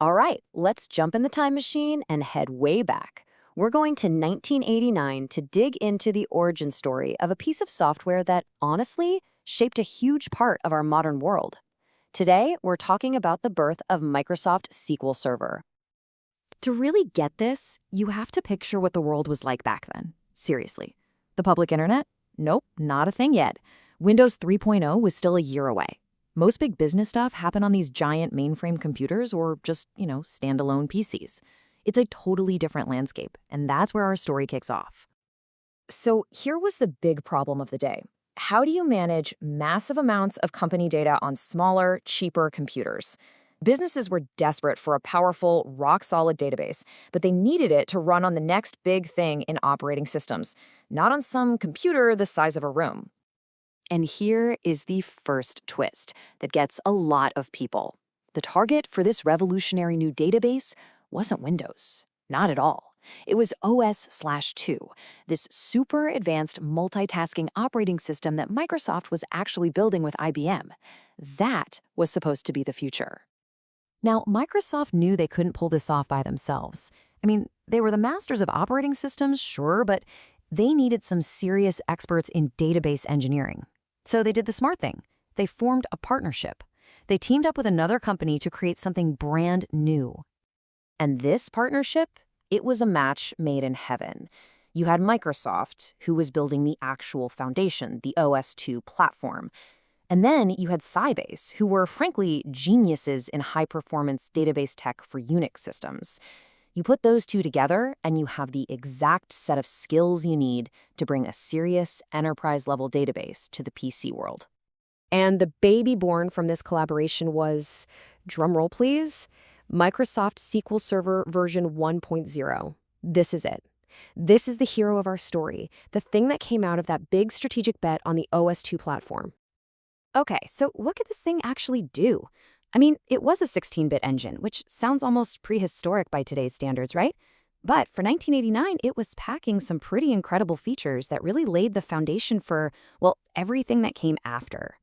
All right, let's jump in the time machine and head way back. We're going to 1989 to dig into the origin story of a piece of software that, honestly, shaped a huge part of our modern world. Today, we're talking about the birth of Microsoft SQL Server. To really get this, you have to picture what the world was like back then. Seriously. The public internet? Nope, not a thing yet. Windows 3.0 was still a year away. Most big business stuff happened on these giant mainframe computers or just, standalone PCs. It's a totally different landscape, and that's where our story kicks off. So here was the big problem of the day. How do you manage massive amounts of company data on smaller, cheaper computers? Businesses were desperate for a powerful, rock-solid database, but they needed it to run on the next big thing in operating systems, not on some computer the size of a room. And here is the first twist that gets a lot of people. The target for this revolutionary new database wasn't Windows. Not at all. It was OS/2, this super advanced multitasking operating system that Microsoft was actually building with IBM. That was supposed to be the future. Now, Microsoft knew they couldn't pull this off by themselves. I mean, they were the masters of operating systems, sure, but they needed some serious experts in database engineering. So they did the smart thing. They formed a partnership. They teamed up with another company to create something brand new. And this partnership, it was a match made in heaven. You had Microsoft, who was building the actual foundation, the OS/2 platform. And then you had Sybase, who were, frankly, geniuses in high-performance database tech for Unix systems. You put those two together, and you have the exact set of skills you need to bring a serious enterprise-level database to the PC world. And the baby born from this collaboration was, drumroll please, Microsoft SQL Server version 1.0. This is it. This is the hero of our story, the thing that came out of that big strategic bet on the OS/2 platform. Okay, so what could this thing actually do? I mean, it was a 16-bit engine, which sounds almost prehistoric by today's standards, right? But for 1989, it was packing some pretty incredible features that really laid the foundation for, well, everything that came after.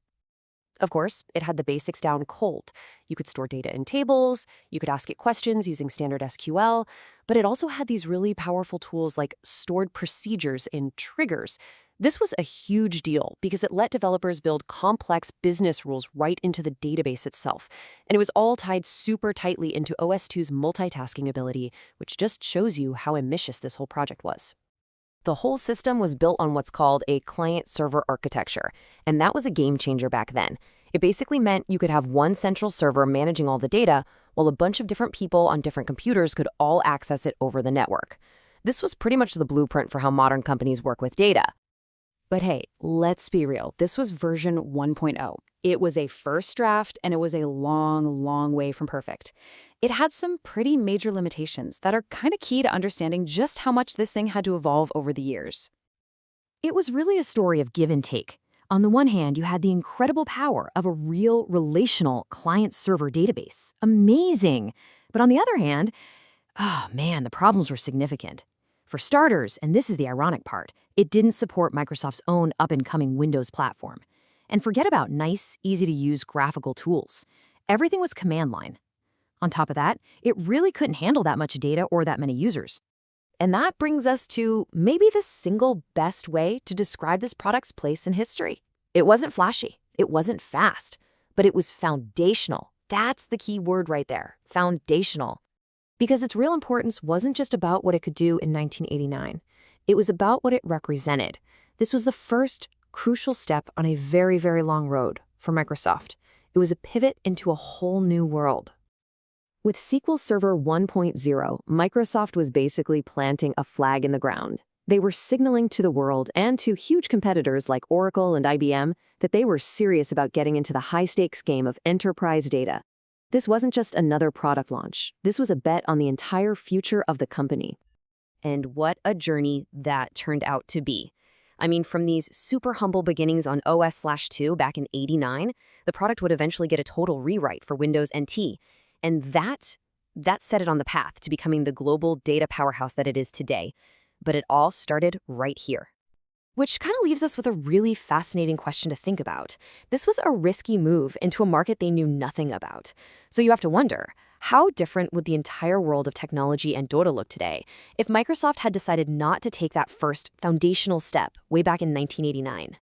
Of course, it had the basics down cold. You could store data in tables, you could ask it questions using standard SQL, but it also had these really powerful tools like stored procedures and triggers. This was a huge deal because it let developers build complex business rules right into the database itself. And it was all tied super tightly into OS/2's multitasking ability, which just shows you how ambitious this whole project was. The whole system was built on what's called a client-server architecture, and that was a game changer back then. It basically meant you could have one central server managing all the data, while a bunch of different people on different computers could all access it over the network. This was pretty much the blueprint for how modern companies work with data. But hey, let's be real. This was version 1.0. It was a first draft, and it was a long, long way from perfect. It had some pretty major limitations that are kind of key to understanding just how much this thing had to evolve over the years. It was really a story of give and take. On the one hand, you had the incredible power of a real relational client-server database. Amazing! But on the other hand, oh man, the problems were significant. For starters, and this is the ironic part, it didn't support Microsoft's own up-and-coming Windows platform. And forget about nice, easy-to-use graphical tools. Everything was command line. On top of that, it really couldn't handle that much data or that many users. And that brings us to maybe the single best way to describe this product's place in history. It wasn't flashy, it wasn't fast, but it was foundational. That's the key word right there, foundational. Because its real importance wasn't just about what it could do in 1989. It was about what it represented. This was the first crucial step on a very, very long road for Microsoft. It was a pivot into a whole new world. With SQL Server 1.0, Microsoft was basically planting a flag in the ground. They were signaling to the world and to huge competitors like Oracle and IBM that they were serious about getting into the high-stakes game of enterprise data. This wasn't just another product launch. This was a bet on the entire future of the company. And what a journey that turned out to be. I mean, from these super humble beginnings on OS/2 back in '89, the product would eventually get a total rewrite for Windows NT. And that set it on the path to becoming the global data powerhouse that it is today. But it all started right here. Which kind of leaves us with a really fascinating question to think about. This was a risky move into a market they knew nothing about. So you have to wonder, How different would the entire world of technology and data look today if Microsoft had decided not to take that first foundational step way back in 1989?